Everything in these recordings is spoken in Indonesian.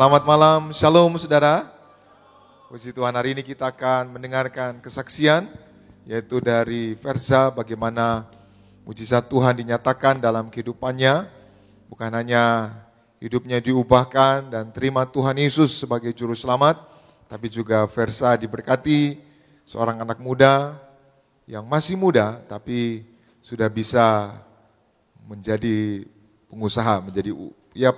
Selamat malam, shalom saudara. Puji Tuhan, hari ini kita akan mendengarkan kesaksian, yaitu dari Verza bagaimana mujizat Tuhan dinyatakan dalam kehidupannya. Bukan hanya hidupnya diubahkan dan terima Tuhan Yesus sebagai juru selamat, tapi juga Verza diberkati seorang anak muda yang masih muda, tapi sudah bisa menjadi pengusaha,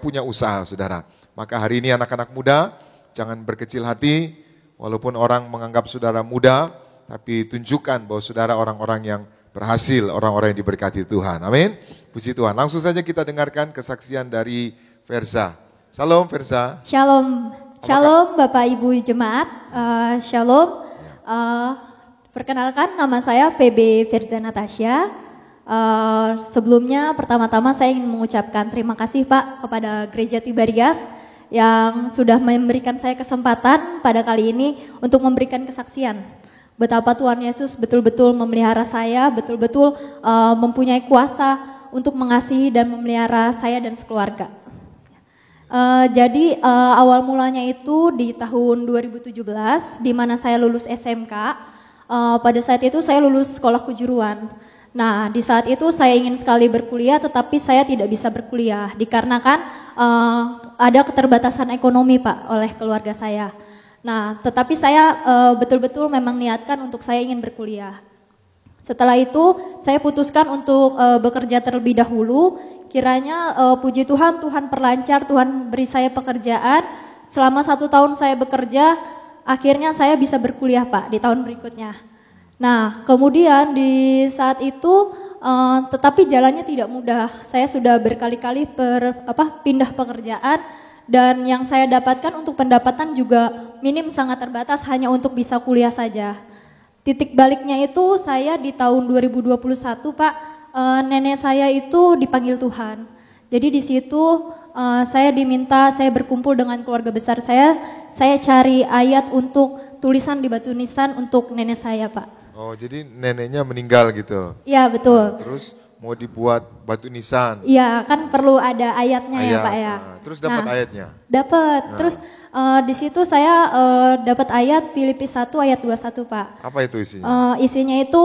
punya usaha saudara. Maka hari ini anak-anak muda, jangan berkecil hati, walaupun orang menganggap saudara muda, tapi tunjukkan bahwa saudara orang-orang yang berhasil, orang-orang yang diberkati Tuhan. Amin. Puji Tuhan. Langsung saja kita dengarkan kesaksian dari Verza. Shalom Verza. Shalom. Shalom Bapak Ibu Jemaat. Shalom. Perkenalkan, nama saya VB Verza Natasha. Sebelumnya pertama-tama saya ingin mengucapkan terima kasih Pak kepada Gereja Tiberias yang sudah memberikan saya kesempatan pada kali ini untuk memberikan kesaksian betapa Tuhan Yesus betul-betul memelihara saya, betul-betul mempunyai kuasa untuk mengasihi dan memelihara saya dan sekeluarga. Jadi awal mulanya itu di tahun 2017 di mana saya lulus SMK. Pada saat itu saya lulus sekolah kejuruan. Nah, di saat itu saya ingin sekali berkuliah, tetapi saya tidak bisa berkuliah dikarenakan ada keterbatasan ekonomi Pak oleh keluarga saya. Nah, tetapi saya betul-betul memang niatkan untuk saya ingin berkuliah. Setelah itu saya putuskan untuk bekerja terlebih dahulu. Kiranya puji Tuhan, Tuhan perlancar, Tuhan beri saya pekerjaan. Selama 1 tahun saya bekerja, akhirnya saya bisa berkuliah Pak di tahun berikutnya. Nah, kemudian di saat itu, tetapi jalannya tidak mudah. Saya sudah berkali-kali pindah pekerjaan dan yang saya dapatkan untuk pendapatan juga minim, sangat terbatas, hanya untuk bisa kuliah saja. Titik baliknya itu saya di tahun 2021 Pak, nenek saya itu dipanggil Tuhan. Jadi di situ saya diminta, saya berkumpul dengan keluarga besar saya cari ayat untuk tulisan di batu nisan untuk nenek saya Pak. Oh, jadi neneknya meninggal gitu? Iya, betul. Terus mau dibuat batu nisan? Iya, kan perlu ada ayatnya ya Pak ya. Terus dapat ayatnya? Dapat. Terus di situ saya dapat ayat Filipi 1 ayat 21 Pak. Apa itu isinya? Isinya itu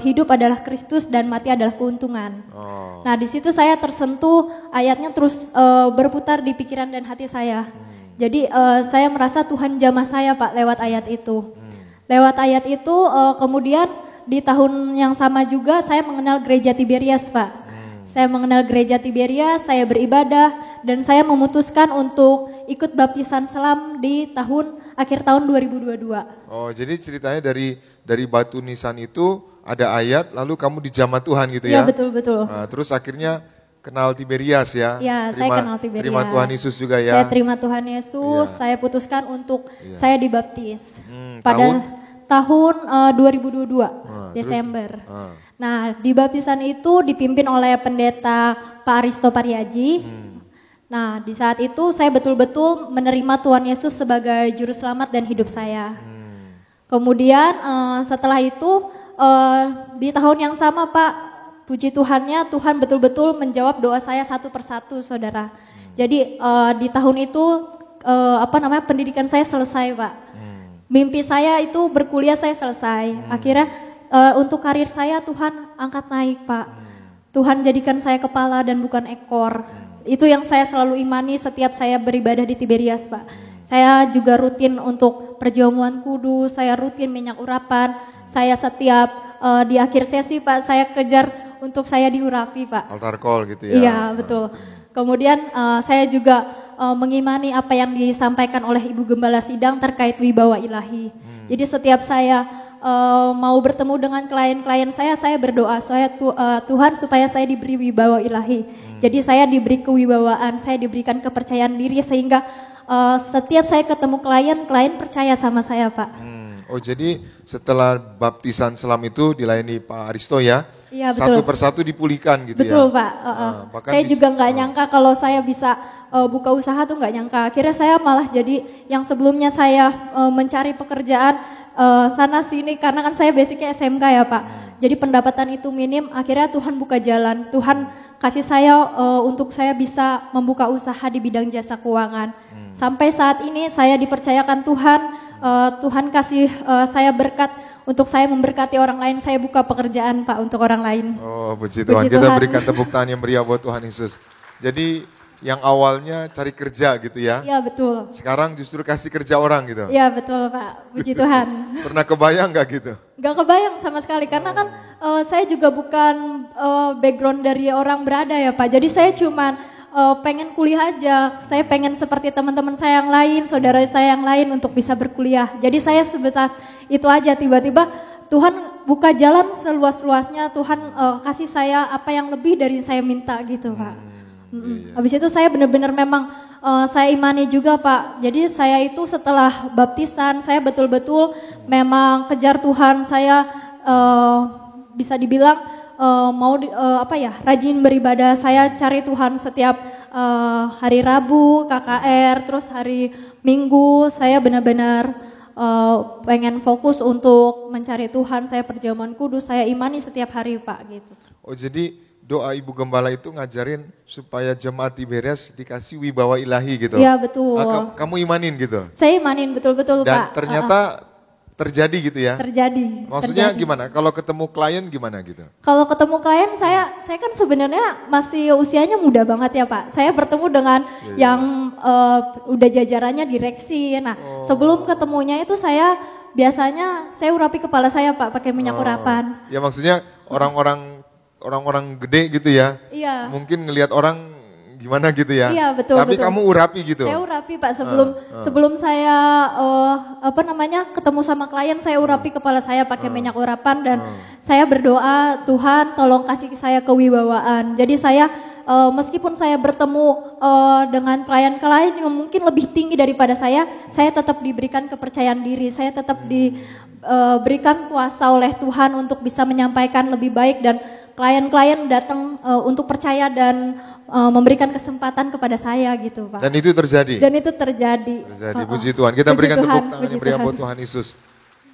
hidup adalah Kristus dan mati adalah keuntungan. Oh. Nah, di situ saya tersentuh, ayatnya terus berputar di pikiran dan hati saya. Jadi saya merasa Tuhan jamah saya Pak lewat ayat itu. Lewat ayat itu kemudian di tahun yang sama juga saya mengenal Gereja Tiberias Pak. Saya mengenal Gereja Tiberias, saya beribadah dan saya memutuskan untuk ikut baptisan selam di akhir tahun 2022. Oh, jadi ceritanya dari batu nisan itu ada ayat lalu kamu dijamah Tuhan gitu ya? Iya, betul-betul. Nah, terus akhirnya kenal Tiberias ya? Iya, saya kenal Tiberias. Terima Tuhan Yesus juga ya? Saya terima Tuhan Yesus, saya putuskan untuk saya dibaptis. Tahun 2022 Desember. Nah, di baptisan itu dipimpin oleh pendeta Pak Aristo Pariaji. Nah, di saat itu saya betul-betul menerima Tuhan Yesus sebagai juru selamat dan hidup saya. Kemudian setelah itu di tahun yang sama Pak, puji Tuhannya Tuhan betul-betul menjawab doa saya satu persatu saudara. Jadi di tahun itu pendidikan saya selesai Pak. Mimpi saya itu berkuliah saya selesai. Akhirnya untuk karir saya Tuhan angkat naik Pak. Tuhan jadikan saya kepala dan bukan ekor. Itu yang saya selalu imani setiap saya beribadah di Tiberias Pak. Saya juga rutin untuk perjamuan kudus, saya rutin minyak urapan. Saya setiap di akhir sesi Pak, saya kejar untuk saya diurapi Pak. Altar call gitu ya? Iya, betul. Kemudian saya juga mengimani apa yang disampaikan oleh Ibu Gembala Sidang terkait wibawa ilahi. Jadi setiap saya mau bertemu dengan klien-klien saya berdoa Tuhan supaya saya diberi wibawa ilahi. Jadi saya diberi kewibawaan, saya diberikan kepercayaan diri sehingga setiap saya ketemu klien percaya sama saya Pak. Oh, jadi setelah baptisan selam itu dilayani Pak Aristo ya? Iya, betul. Satu persatu dipulihkan gitu betul, ya? Pak. Saya juga nggak nyangka kalau saya bisa buka usaha tuh nggak nyangka. Akhirnya saya malah jadi yang sebelumnya saya mencari pekerjaan sana sini karena kan saya basicnya SMK ya Pak. Jadi pendapatan itu minim, akhirnya Tuhan buka jalan. Tuhan kasih saya untuk saya bisa membuka usaha di bidang jasa keuangan. Sampai saat ini saya dipercayakan Tuhan, Tuhan kasih saya berkat untuk saya memberkati orang lain. Saya buka pekerjaan Pak untuk orang lain. Oh, puji Tuhan. Puji Kita Tuhan. berikan tepuk tangan yang meriah buat Tuhan Yesus. Jadi yang awalnya cari kerja gitu ya. Iya betul. Sekarang justru kasih kerja orang gitu. Iya betul Pak, puji Tuhan. Pernah kebayang gak gitu? Gak kebayang sama sekali karena kan saya juga bukan background dari orang berada ya Pak. Jadi saya cuman pengen kuliah aja. Saya pengen seperti teman-teman saya yang lain, saudara saya yang lain untuk bisa berkuliah. Jadi saya sebatas itu aja, tiba-tiba Tuhan buka jalan seluas-luasnya. Tuhan kasih saya apa yang lebih dari yang saya minta gitu Pak. Habis itu saya benar-benar memang saya imani juga Pak. Jadi saya itu setelah baptisan saya betul-betul memang kejar Tuhan. Saya bisa dibilang rajin beribadah. Saya cari Tuhan setiap hari Rabu, KKR, terus hari Minggu saya benar-benar pengen fokus untuk mencari Tuhan. Saya perjamuan kudus, saya imani setiap hari Pak gitu. Oh jadi doa Ibu Gembala itu ngajarin supaya jemaat Tiberias dikasih wibawa ilahi gitu. Iya betul. Kamu imanin gitu? Saya imanin betul-betul Pak. Dan ternyata terjadi gitu ya? Terjadi. Maksudnya terjadi. Gimana? Kalau ketemu klien gimana gitu? Kalau ketemu klien saya kan sebenarnya masih usianya muda banget ya Pak. Saya bertemu dengan yang udah jajarannya direksi. Nah sebelum ketemunya itu saya biasanya saya urapi kepala saya Pak pakai minyak urapan. Ya maksudnya orang-orang gede gitu ya. Iya. Mungkin ngelihat orang gimana gitu ya. Iya betul. Tapi betul. kamu urapi gitu. Saya urapi Pak sebelum saya ketemu sama klien saya urapi kepala saya pakai minyak urapan dan saya berdoa Tuhan tolong kasih saya kewibawaan. Jadi saya meskipun saya bertemu dengan klien-klien yang mungkin lebih tinggi daripada saya tetap diberikan kepercayaan diri, saya tetap diberikan kuasa oleh Tuhan untuk bisa menyampaikan lebih baik dan klien-klien datang untuk percaya dan memberikan kesempatan kepada saya gitu Pak. Dan itu terjadi? Dan itu terjadi. Puji Tuhan. Kita Puji berikan Tuhan, tepuk tangan puji yang meriah Tuhan. buat Tuhan Yesus.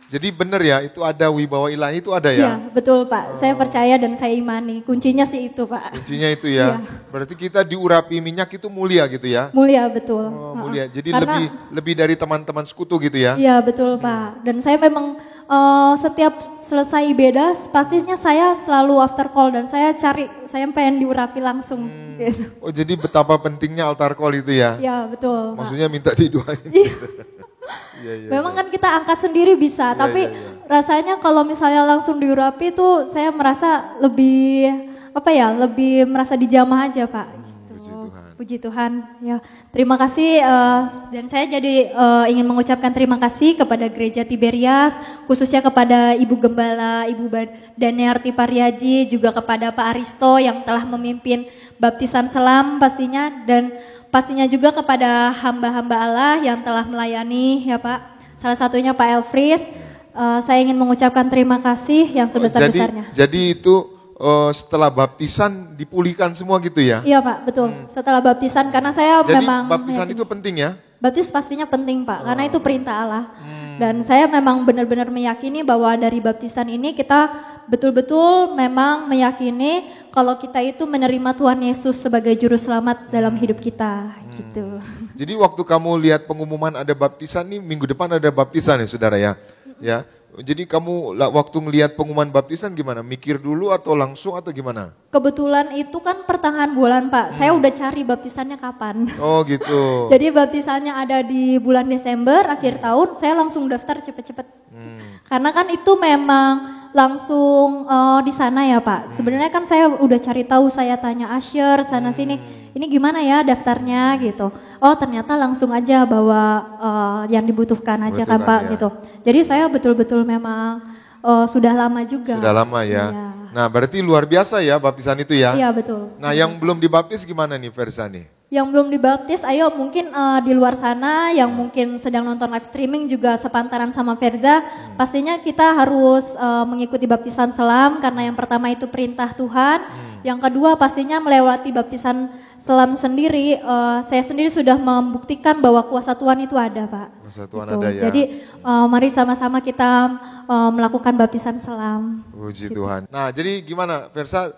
Jadi benar ya, itu ada wibawa ilahi itu ada Iya ya? betul Pak, saya percaya dan saya imani. Kuncinya sih itu Pak. Kuncinya itu ya. Berarti kita diurapi minyak itu mulia gitu ya? Mulia betul. Oh, mulia. Jadi Karena, lebih dari teman-teman sekutu gitu ya? Iya betul Pak. Dan saya memang setiap selesai ibadah pastinya saya selalu after call dan saya pengen diurapi langsung. Gitu. Oh jadi betapa pentingnya altar call itu ya? Iya betul Pak. Maksudnya minta didoain. Iya, Memang kan kita angkat sendiri bisa, tapi rasanya kalau misalnya langsung diurapi tuh saya merasa lebih lebih merasa dijamah aja Pak. Gitu. Puji Tuhan. Ya, terima kasih dan saya jadi ingin mengucapkan terima kasih kepada Gereja Tiberias, khususnya kepada Ibu Gembala, Ibu Daniarti Pariaji, juga kepada Pak Aristo yang telah memimpin baptisan selam pastinya dan pastinya juga kepada hamba-hamba Allah yang telah melayani ya Pak. Salah satunya Pak Elfris. Saya ingin mengucapkan terima kasih yang sebesar-besarnya. Jadi itu setelah baptisan dipulihkan semua gitu ya? Iya Pak, betul. Setelah baptisan karena saya Jadi memang baptisan itu penting ya? Baptis pastinya penting Pak, karena itu perintah Allah. Dan saya memang benar-benar meyakini bahwa dari baptisan ini kita betul-betul memang meyakini kalau kita itu menerima Tuhan Yesus sebagai juru selamat dalam hidup kita gitu. Jadi waktu kamu lihat pengumuman ada baptisan nih, minggu depan ada baptisan ya saudara ya? Ya. Jadi kamu waktu ngelihat pengumuman baptisan gimana? Mikir dulu atau langsung atau gimana? Kebetulan itu kan pertengahan bulan Pak, saya udah cari baptisannya kapan. Oh gitu. Jadi baptisannya ada di bulan Desember, akhir tahun, saya langsung daftar cepet-cepet. Karena kan itu memang langsung di sana ya Pak. Sebenarnya kan saya udah cari tahu, saya tanya Asher sana sini, ini gimana ya daftarnya gitu. Oh ternyata langsung aja bawa yang dibutuhkan aja kan Pak ya. gitu. Jadi saya betul-betul memang sudah lama juga. Sudah lama ya. Iya. Nah berarti luar biasa ya baptisan itu ya. Iya betul. Nah yang belum dibaptis gimana nih Versa nih? Yang belum dibaptis, ayo mungkin di luar sana yang mungkin sedang nonton live streaming juga sepantaran sama Verza, pastinya kita harus mengikuti baptisan selam karena yang pertama itu perintah Tuhan, yang kedua pastinya melewati baptisan selam sendiri, saya sendiri sudah membuktikan bahwa kuasa Tuhan itu ada, Pak. Kuasa Tuhan gitu. ada ya. Jadi mari sama-sama kita melakukan baptisan selam. Puji Gitu. Tuhan. Nah, jadi gimana Versa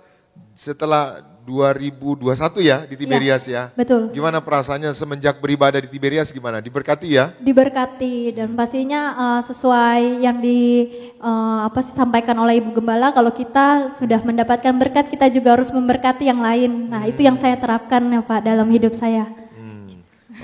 setelah 2021 ya di Tiberias ya? Betul. Gimana perasaannya semenjak beribadah di Tiberias gimana? Diberkati ya? Diberkati dan pastinya sesuai yang disampaikan oleh Ibu Gembala, kalau kita sudah mendapatkan berkat kita juga harus memberkati yang lain. Nah itu yang saya terapkan ya Pak dalam hidup saya.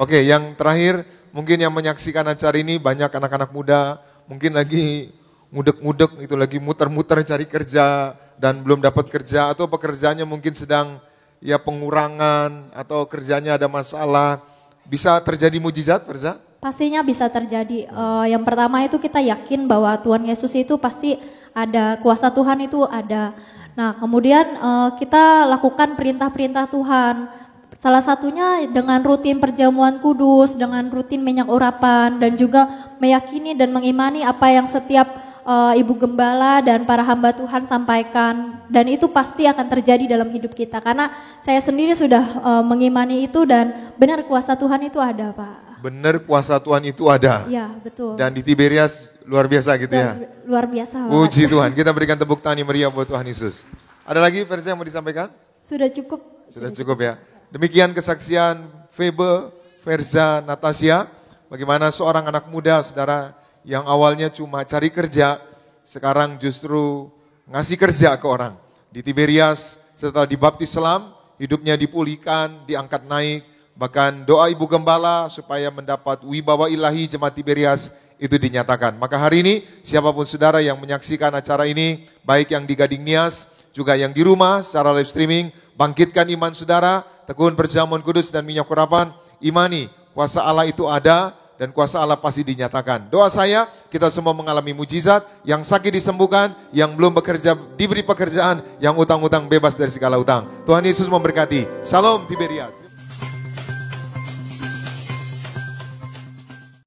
Oke, yang terakhir mungkin yang menyaksikan acara ini banyak anak-anak muda mungkin lagi ngudek-ngudek itu lagi muter-muter cari kerja dan belum dapat kerja atau pekerjaannya mungkin sedang ya pengurangan atau kerjanya ada masalah. Bisa terjadi mujizat, Verza? Pastinya bisa terjadi. Yang pertama itu kita yakin bahwa Tuhan Yesus itu pasti ada, kuasa Tuhan itu ada. Nah kemudian kita lakukan perintah-perintah Tuhan. Salah satunya dengan rutin perjamuan kudus, dengan rutin minyak urapan, dan juga meyakini dan mengimani apa yang setiap Ibu Gembala dan para hamba Tuhan sampaikan. Dan itu pasti akan terjadi dalam hidup kita. Karena saya sendiri sudah mengimani itu dan benar kuasa Tuhan itu ada Pak. Benar kuasa Tuhan itu ada. Ya betul. Dan di Tiberias luar biasa gitu ya. Luar biasa Pak. Puji Tuhan, kita berikan tepuk tangan meriah buat Tuhan Yesus. Ada lagi Verza yang mau disampaikan? Sudah cukup. Sudah cukup ya. Demikian kesaksian Febe, Verza, Natasha. Bagaimana seorang anak muda, saudara, yang awalnya cuma cari kerja, sekarang justru ngasih kerja ke orang. Di Tiberias setelah dibaptis selam, hidupnya dipulihkan, diangkat naik. Bahkan doa Ibu Gembala supaya mendapat wibawa ilahi jemaat Tiberias itu dinyatakan. Maka hari ini siapapun saudara yang menyaksikan acara ini, baik yang di Gading Nias, juga yang di rumah secara live streaming, bangkitkan iman saudara, tekun perjamuan kudus dan minyak urapan, imani kuasa Allah itu ada dan kuasa Allah pasti dinyatakan. Doa saya, kita semua mengalami mujizat, yang sakit disembuhkan, yang belum bekerja diberi pekerjaan, yang utang-utang bebas dari segala utang. Tuhan Yesus memberkati. Shalom Tiberias.